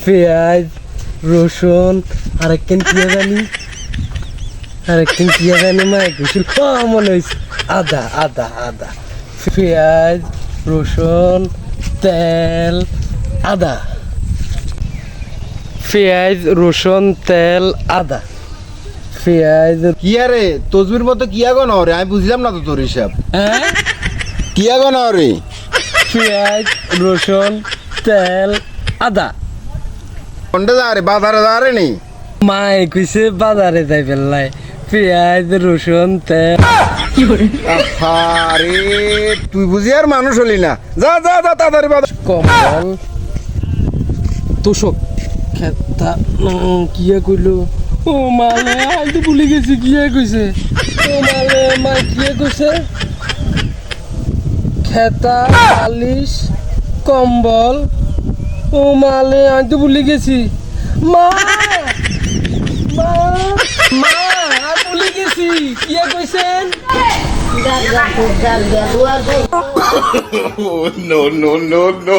পেঁয়াজ রসুন আরেকদিন কি জানি মা কইছিল মনে হয়েছে আদা আদা আদা পেঁয়াজ রসুন তেল আদা পেঁয়াজ রসুন তেল আদা পেঁয়াজ কিয়া রে তসবির মতো কিয়া গো না রে আমি বুঝলাম না তো তোর হিসাব হ্যাঁ কিয়া গো না রে পেঁয়াজ রসুন তেল আদা কোনটা যা রে বাজারে যা রে নি মাই কইছে বাজারে যাই পেলাই পেঁয়াজ রসুন তেল আরে তুই বুঝি আর মানুষ হলি না যা যা যা তাড়াতাড়ি বাজার কম্বল তোষক খেতা কিয়া কইলো ও মালে আই তো ভুলে গেছি কিয়া কইছে ও মালে মা কিয়া কইছে খেতা বালিশ কম্বল ও মালে আই তো ভুলে গেছি মা মা মা আই ভুলে গেছি কিয়া কইছেন Gak, gak, gak, gak, gak, gak, gak. no no no no